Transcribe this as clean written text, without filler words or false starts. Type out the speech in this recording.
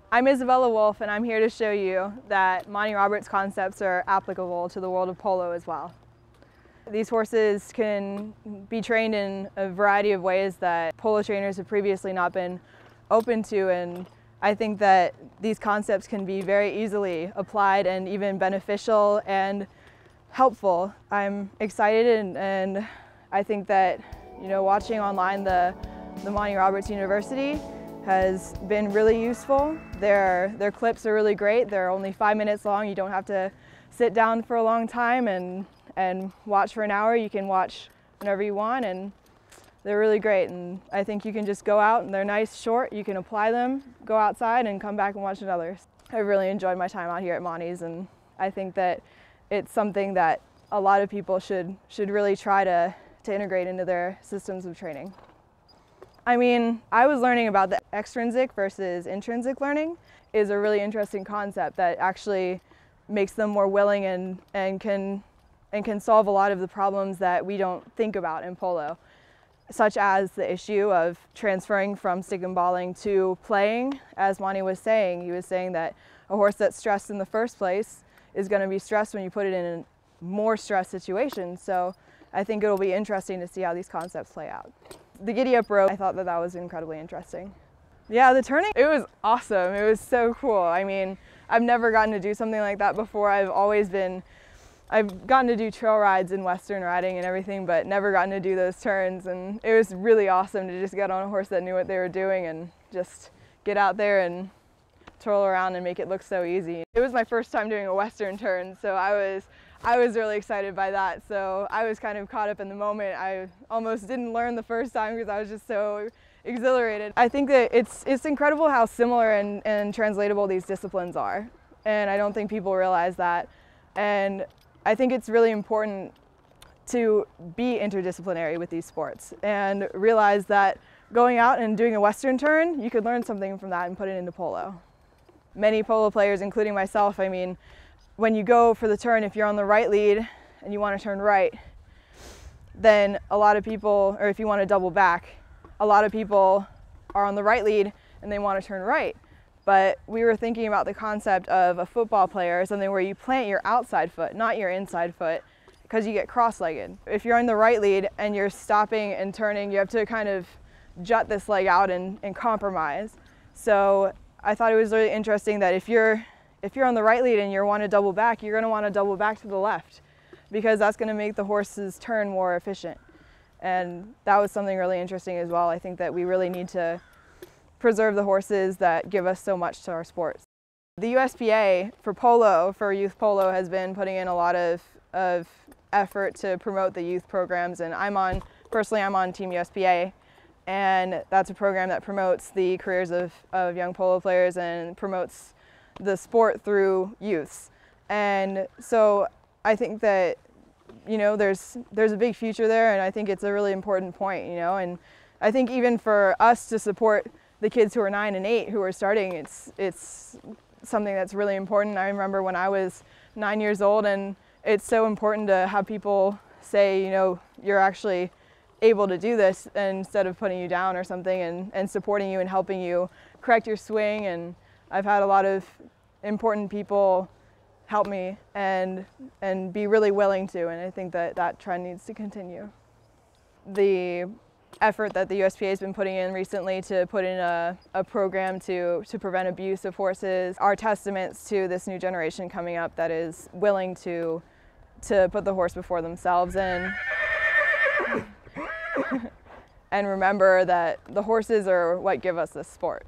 I'm Isabella Wolf, and I'm here to show you that Monty Roberts concepts are applicable to the world of polo as well. These horses can be trained in a variety of ways that polo trainers have previously not been open to, and I think that these concepts can be very easily applied and even beneficial and helpful. I'm excited and I think that, watching online the Monty Roberts University has been really useful. Their clips are really great. They're only 5 minutes long. You don't have to sit down for a long time and watch for an hour. You can watch whenever you want, and they're really great. And I think you can just go out, and they're nice, short. You can apply them, go outside, and come back and watch another. I really enjoyed my time out here at Monty's, and I think that it's something that a lot of people should really try to integrate into their systems of training. I mean, I was learning about the extrinsic versus intrinsic learning is a really interesting concept that actually makes them more willing and can solve a lot of the problems that we don't think about in polo, such as the issue of transferring from stick and balling to playing. As Monty was saying, he was saying that a horse that's stressed in the first place is going to be stressed when you put it in a more stressed situation. So I think it'll be interesting to see how these concepts play out. The giddy up rope, I thought that was incredibly interesting. Yeah, the turning, it was awesome. It was so cool. I mean, I've never gotten to do something like that before. I've gotten to do trail rides in Western riding and everything, but never gotten to do those turns. And it was really awesome to just get on a horse that knew what they were doing and just get out there and twirl around and make it look so easy. It was my first time doing a Western turn, so I was really excited by that. So I was kind of caught up in the moment. I almost didn't learn the first time because I was just so exhilarated. I think that it's incredible how similar and translatable these disciplines are, and I don't think people realize that. And I think it's really important to be interdisciplinary with these sports and realize that going out and doing a Western turn, you could learn something from that and put it into polo. Many polo players, including myself, I mean, when you go for the turn, if you're on the right lead and you want to turn right, then a lot of people, or if you want to double back, a lot of people are on the right lead and they want to turn right. But we were thinking about the concept of a football player, something where you plant your outside foot, not your inside foot, because you get cross-legged. If you're on the right lead and you're stopping and turning, you have to kind of jut this leg out and compromise. So I thought it was really interesting that if you're on the right lead and you want to double back, you're going to want to double back to the left, because that's going to make the horse's turn more efficient. And that was something really interesting as well. I think that we really need to preserve the horses that give us so much to our sports. The USPA for polo, for youth polo, has been putting in a lot of effort to promote the youth programs, and personally I'm on Team USPA, and that's a program that promotes the careers of young polo players and promotes the sport through youths. And so I think that there's a big future there, and I think it's a really important point, and I think even for us to support the kids who are 9 and 8 who are starting, it's something that's really important. I remember when I was 9 years old, and it's so important to have people say, you're actually able to do this, instead of putting you down or something, and supporting you and helping you correct your swing. And I've had a lot of important people help me and be really willing to, and I think that trend needs to continue. The effort that the USPA has been putting in recently to put in a program to prevent abuse of horses are testaments to this new generation coming up that is willing to put the horse before themselves and remember that the horses are what give us this sport.